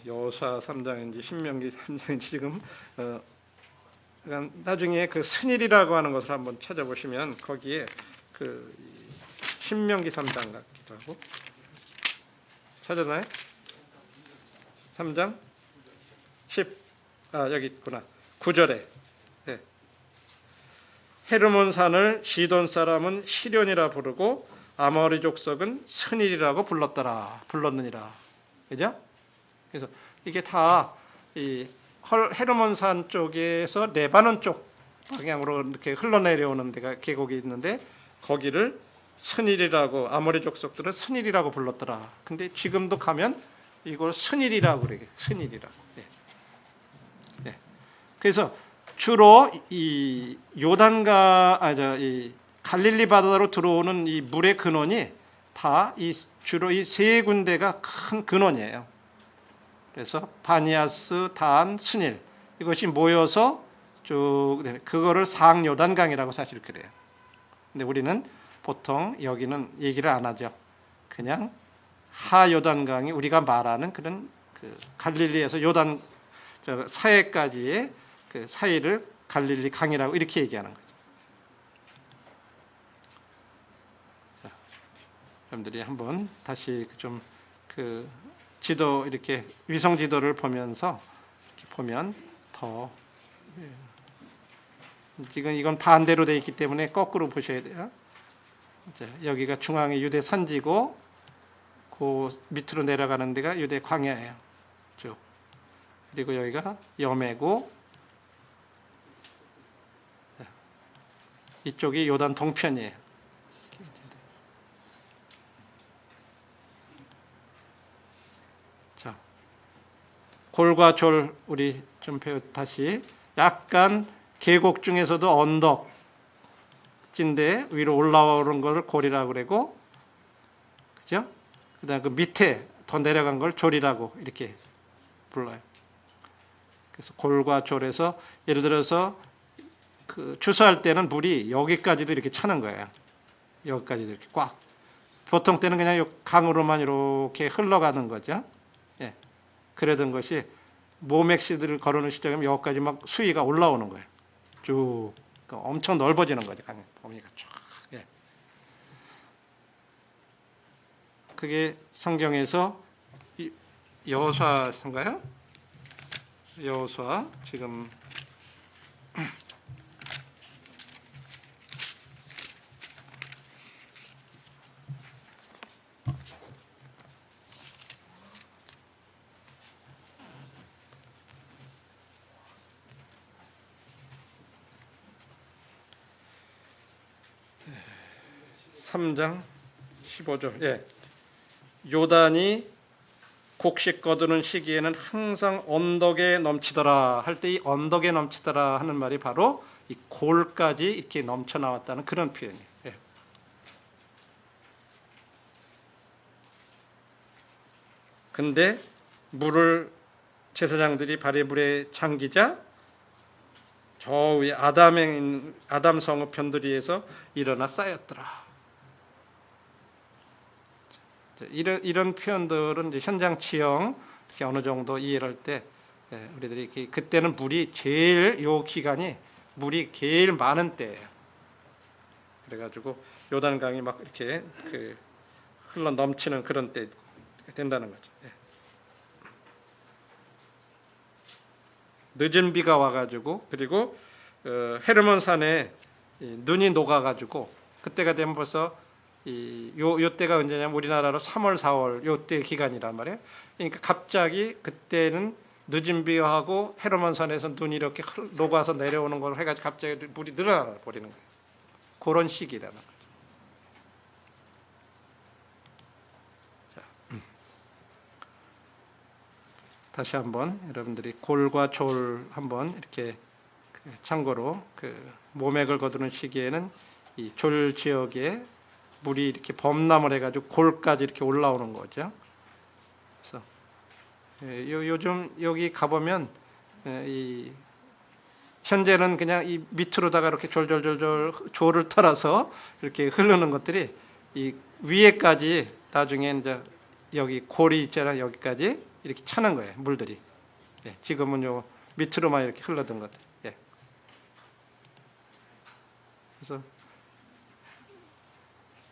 여호수아 3장인지 신명기 3장인지 지금 그러니까 나중에 그 스닐이라고 하는 것을 한번 찾아보시면 거기에 그 신명기 3장 같기도 하고 찾았나요? 3장 10 여기 있구나. 9절에 네. 헤르몬 산을 시돈 사람은 시련이라 부르고 아모리 족속은 스닐이라고 불렀느니라. 그죠? 그래서 이게 다 이 헤르몬 산 쪽에서 레바논 쪽 방향으로 이렇게 흘러내려오는 데가 계곡이 있는데 거기를 스닐이라고 아모리 족속들은 스닐이라고 불렀더라. 근데 지금도 가면 이걸 스닐이라고 그래요. 스닐이라고. 네. 네. 그래서 주로 이 요단가 이 갈릴리 바다로 들어오는 이 물의 근원이 다 주로 이 세 군데가 큰 근원이에요. 그래서 바니아스, 단, 스닐 이것이 모여서 쭉 그거를 상요단강이라고 사실 그래요. 근데 우리는 보통 여기는 얘기를 안 하죠. 그냥 하요단강이 우리가 말하는 그런 그 갈릴리에서 요단 사해까지의 그 사이를 갈릴리 강이라고 이렇게 얘기하는 거죠. 자, 여러분들이 한번 다시 좀 그 지도 이렇게 위성 지도를 보면서 이렇게 보면 더 지금 이건 반대로 되어 있기 때문에 거꾸로 보셔야 돼요. 자, 여기가 중앙의 유대 산지고 그 밑으로 내려가는 데가 유대 광야예요. 쭉. 그리고 여기가 여매고 이쪽이 요단 동편이에요. 자, 골과 졸 우리 좀 다시 약간 계곡 중에서도 언덕진데 위로 올라오는 걸 골이라고 그러고, 그죠? 그다음 그 밑에 더 내려간 걸 졸이라고 이렇게 불러요. 그래서 골과 졸에서 예를 들어서 그 추수할 때는 물이 여기까지도 이렇게 차는 거예요. 여기까지도 이렇게 꽉. 보통 때는 그냥 요 강으로만 이렇게 흘러가는 거죠. 예. 그러던 것이 모맥시들을 거르는 시점이면 여기까지 막 수위가 올라오는 거예요. 쭉 그러니까 엄청 넓어지는 거죠. 강이 범위가 쫙. 예. 그게 성경에서 여호수아인가요? 여호수아 지금 3장 15절. 예. 요단이 곡식 거두는 시기에는 항상 언덕에 넘치더라 할 때 이 언덕에 넘치더라 하는 말이 바로 이 골까지 이렇게 넘쳐 나왔다는 그런 표현이에요. 예. 근데 물을 제사장들이 발에 물에 잠기자 저 위에 아담 성읍 편두리에서 일어나 쌓였더라. 이런 표현들은 이제 현장 지형 이렇게 어느 정도 이해를 할 때 우리들이 그때는 물이 제일 요 기간이 물이 제일 많은 때예요. 그래가지고 요단강이 막 이렇게 그 흘러 넘치는 그런 때 된다는 거죠. 늦은 비가 와가지고 그리고 헤르몬 산에 눈이 녹아가지고 그때가 되면 벌써 요 때가 언제냐면 우리나라로 3월, 4월 요 때 기간이란 말이에요. 그러니까 갑자기 그때는 늦은 비하고 헤르몬 산에서 눈이 이렇게 녹아서 내려오는 걸 해가지고 갑자기 물이 늘어나 버리는 거예요. 그런 시기라는 거죠. 자, 다시 한번 여러분들이 골과 졸 한번 이렇게 참고로 그 모맥을 거두는 시기에는 이 졸 지역에 물이 이렇게 범람을 해가지고 골까지 이렇게 올라오는 거죠. 그래서 요즘 여기 가보면 이 현재는 그냥 이 밑으로다가 이렇게 졸졸졸졸 조를 따라서 이렇게 흐르는 것들이 이 위에까지 나중에 이제 여기 골이 있잖아요. 여기까지 이렇게 차는 거예요. 물들이. 예, 지금은 요 밑으로만 이렇게 흘러든 것들. 예. 그래서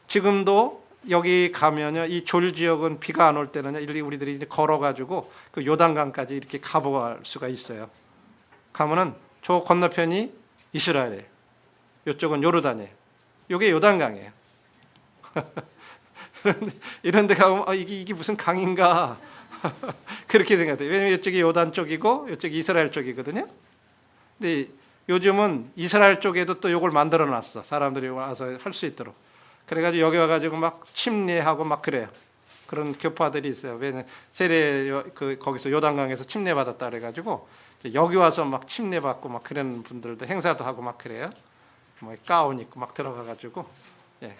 지금도 여기 가면요, 이 졸 지역은 비가 안 올 때는 우리들이 이제 걸어가지고 그 요단강까지 이렇게 가보갈 수가 있어요. 가면은 저 건너편이 이스라엘이에요. 이쪽은 요르단이에요. 이게 요단강이에요. 이런 데 가면 이게 무슨 강인가 그렇게 생각해요. 왜냐면 이쪽이 요단 쪽이고 이쪽이 이스라엘 쪽이거든요. 근데 요즘은 이스라엘 쪽에도 또 이걸 만들어 놨어. 사람들이 와서 할 수 있도록. 그래가지고 여기 와가지고 막 침례하고 막 그래요. 그런 교파들이 있어요. 왜냐면 세례 거기서 요단강에서 침례받았다 그래가지고 여기 와서 막 침례받고 막 그런 분들도 행사도 하고 막 그래요. 뭐 가운 입고 막 들어가가지고. 예.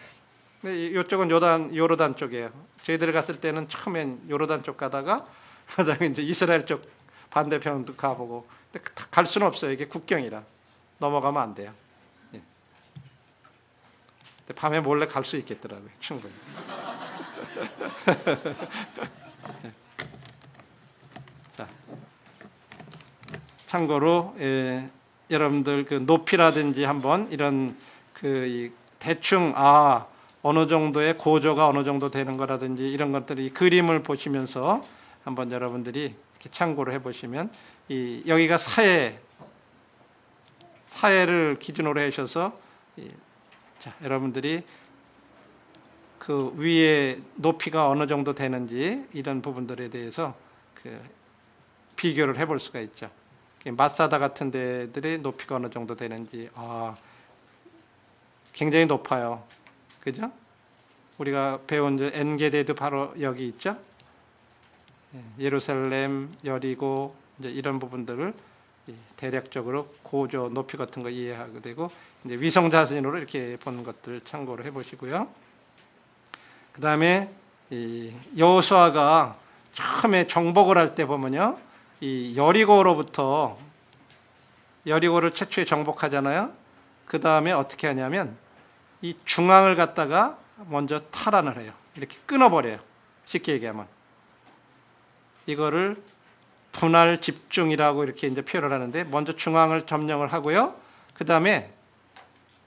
근데 이쪽은 요르단 쪽이에요. 저희들 갔을 때는 처음엔 요르단 쪽 가다가 그다음에 이제 이스라엘 쪽 반대편도 가보고. 근데 갈 수는 없어요. 이게 국경이라 넘어가면 안 돼요. 밤에 몰래 갈 수 있겠더라고요. 충분히. 자, 참고로 여러분들 그 높이라든지 한번 이런 대충 어느 정도의 고조가 어느 정도 되는 거라든지 이런 것들이 그림을 보시면서 한번 여러분들이 이렇게 참고를 해보시면 여기가 사해를 기준으로 하셔서 자, 여러분들이 그 위에 높이가 어느 정도 되는지 이런 부분들에 대해서 비교를 해볼 수가 있죠. 마사다 같은 데들의 높이가 어느 정도 되는지 굉장히 높아요. 그죠? 우리가 배운 엔게데도 바로 여기 있죠. 예루살렘, 여리고 이제 이런 부분들을 대략적으로 고조 높이 같은 거 이해하게 되고 이제 위성 사진으로 이렇게 보는 것들 참고를 해보시고요. 그 다음에 여호수아가 처음에 정복을 할 때 보면요, 이 여리고를 최초에 정복하잖아요. 그 다음에 어떻게 하냐면 이 중앙을 갖다가 먼저 탈환을 해요. 이렇게 끊어버려요. 쉽게 얘기하면 이거를 분할 집중이라고 이렇게 이제 표현을 하는데, 먼저 중앙을 점령을 하고요. 그 다음에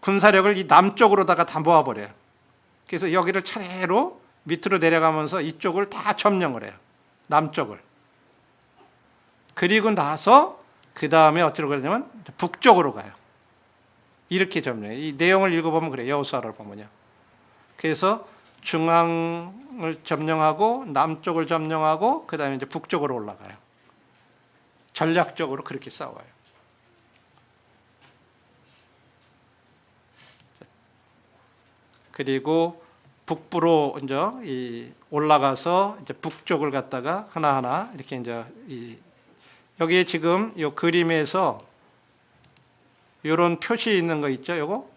군사력을 이 남쪽으로다가 다 모아버려요. 그래서 여기를 차례로 밑으로 내려가면서 이쪽을 다 점령을 해요. 남쪽을. 그리고 나서 그 다음에 어디로 가냐면 북쪽으로 가요. 이렇게 점령해요. 이 내용을 읽어보면 그래요. 여호수아를 보면요. 그래서 중앙을 점령하고 남쪽을 점령하고 그 다음에 이제 북쪽으로 올라가요. 전략적으로 그렇게 싸워요. 그리고 북부로 이제 올라가서 이제 북쪽을 갖다가 하나하나 이렇게 이제 여기에 지금 이 그림에서 이런 표시 있는 거 있죠? 요거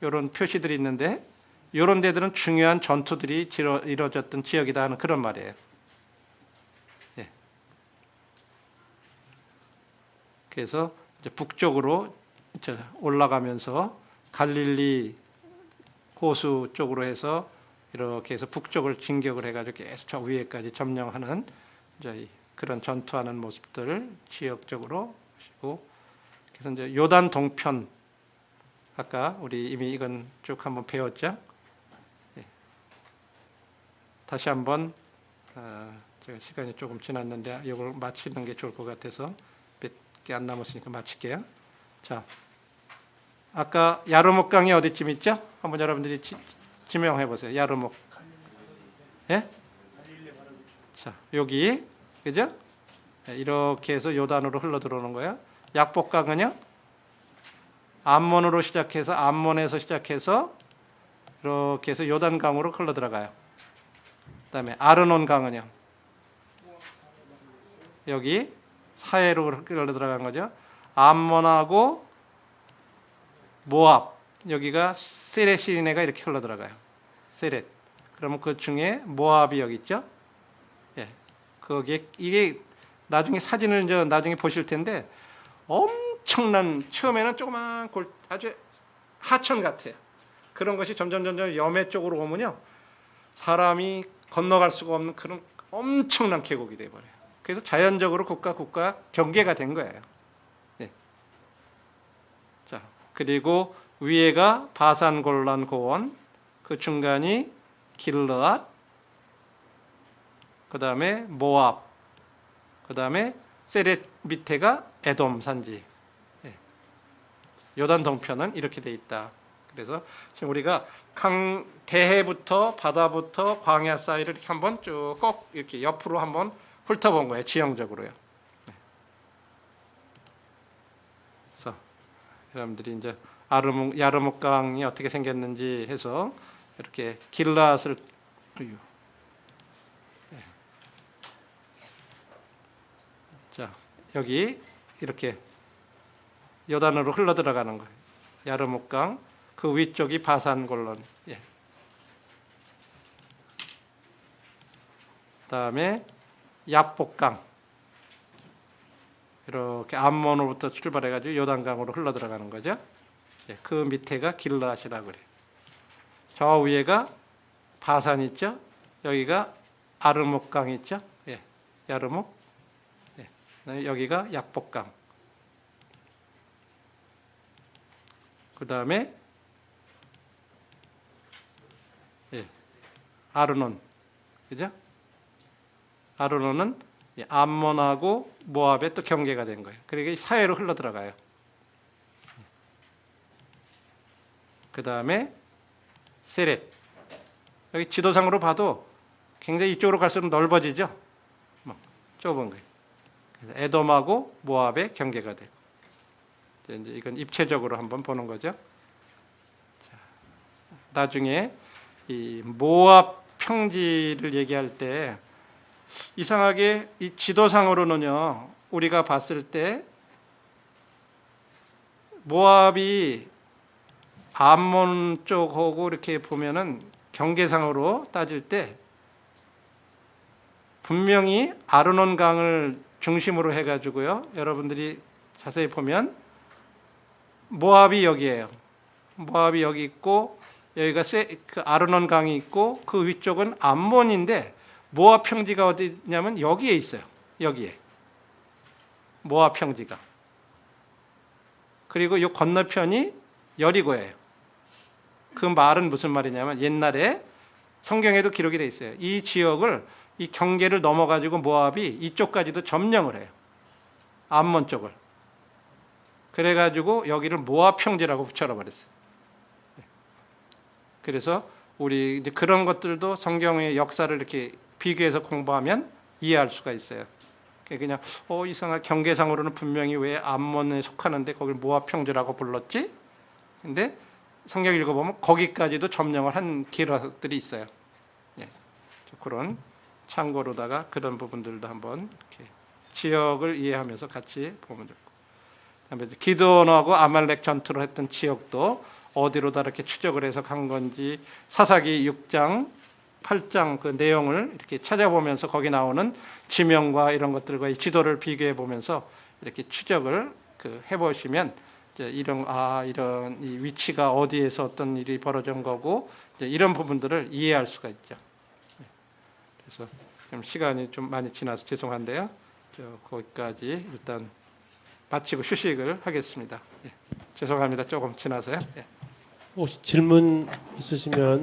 이런 표시들이 있는데, 이런 데들은 중요한 전투들이 이루어졌던 지역이다 하는 그런 말이에요. 예. 그래서 이제 북쪽으로 이제 올라가면서 갈릴리 호수 쪽으로 해서 이렇게 해서 북쪽을 진격을 해가지고 계속 저 위에까지 점령하는 이제 그런 전투하는 모습들을 지역적으로 보시고, 그래서 이제 요단 동편, 아까 우리 이미 이건 쭉 한번 배웠죠. 예. 다시 한번 제가 시간이 조금 지났는데 이걸 마치는 게 좋을 것 같아서 몇 개 안 남았으니까 마칠게요. 자, 아까 야르목강이 어디쯤 있죠? 한번 여러분들이 지명해 보세요. 야르목. 예? 자, 여기 그죠? 이렇게 해서 요단으로 흘러 들어오는 거예요. 약복강은요? 암몬으로 시작해서 암몬에서 시작해서 이렇게 해서 요단강으로 흘러 들어가요. 그다음에 아르논 강은요? 여기 사해로 흘러 들어간 거죠. 암몬하고 모압, 여기가 세렛시내가 이렇게 흘러 들어가요. 세렛. 그러면 그 중에 모압이 여기 있죠. 예, 거기에 이게 나중에 사진을 이제 나중에 보실 텐데 엄청난, 처음에는 조그만 아주 하천 같아요. 그런 것이 점점 여매 쪽으로 오면요, 사람이 건너갈 수가 없는 그런 엄청난 계곡이 돼버려요. 그래서 자연적으로 국가 경계가 된 거예요. 예. 자, 그리고 위에가 바산 골란 고원, 그 중간이 길르앗, 그 다음에 모압, 그 다음에 세렛 밑에가 에돔 산지. 예. 요단 동편은 이렇게 돼 있다. 그래서 지금 우리가 대해부터 바다부터 광야 사이를 이렇게 한번 쭉 꼭 이렇게 옆으로 한번 훑어본 거예요. 지형적으로요. 네. 그래서 여러분들이 이제 야르목강이 어떻게 생겼는지 해서 이렇게 길라앗을 자, 여기 이렇게 요단으로 흘러 들어가는 거예요. 야르목강, 그 위쪽이 바산골론. 예. 그다음에 약복강, 이렇게 암몬으로부터 출발해가지고 요단강으로 흘러 들어가는 거죠. 예, 그 밑에가 길라앗이라고 그래요. 저 위에가 바산 있죠. 여기가 아르목강 있죠. 예, 야르목. 예, 여기가 약복강. 그 다음에 예, 아르논, 그죠? 아르논은 암몬하고 모압의 또 경계가 된 거예요. 그러니까 사해로 흘러 들어가요. 그 다음에 세렛. 여기 지도상으로 봐도 굉장히 이쪽으로 갈수록 넓어지죠. 좁은 거예요. 그래서 에돔하고 모압의 경계가 되고 이제 이건 입체적으로 한번 보는 거죠. 자, 나중에 이 모압 평지를 얘기할 때 이상하게 이 지도상으로는요 우리가 봤을 때 모압이 암몬 쪽하고 이렇게 보면은 경계상으로 따질 때 분명히 아르논 강을 중심으로 해가지고요 여러분들이 자세히 보면 모압이 여기에요. 모압이 여기 있고 여기가 그 아르논 강이 있고 그 위쪽은 암몬인데 모압 평지가 어디냐면 여기에 있어요. 여기에 모압 평지가. 그리고 이 건너편이 여리고예요. 그 말은 무슨 말이냐면 옛날에 성경에도 기록이 돼 있어요. 이 지역을 이 경계를 넘어가지고 모압이 이쪽까지도 점령을 해요. 암몬 쪽을. 그래가지고 여기를 모압 평지라고 붙여버렸어요. 그래서 우리 이제 그런 것들도 성경의 역사를 이렇게 비교해서 공부하면 이해할 수가 있어요. 그냥 이상하게 경계상으로는 분명히 왜 암몬에 속하는데 거길 모압 평지라고 불렀지? 근데 성경 읽어보면 거기까지도 점령을 한 기록들이 있어요. 예. 그런 참고로다가 그런 부분들도 한번 이렇게 지역을 이해하면서 같이 보면 좋고. 그다음에 기드온하고 아말렉 전투를 했던 지역도 어디로다 이렇게 추적을 해서 간 건지 사사기 6장, 8장 그 내용을 이렇게 찾아보면서 거기 나오는 지명과 이런 것들과 이 지도를 비교해 보면서 이렇게 추적을 해보시면 이제 이런 이 위치가 어디에서 어떤 일이 벌어진 거고 이제 이런 부분들을 이해할 수가 있죠. 그래서 좀 시간이 좀 많이 지나서 죄송한데요. 거기까지 일단 마치고 휴식을 하겠습니다. 예. 죄송합니다. 조금 지나서요. 예. 혹시 질문 있으시면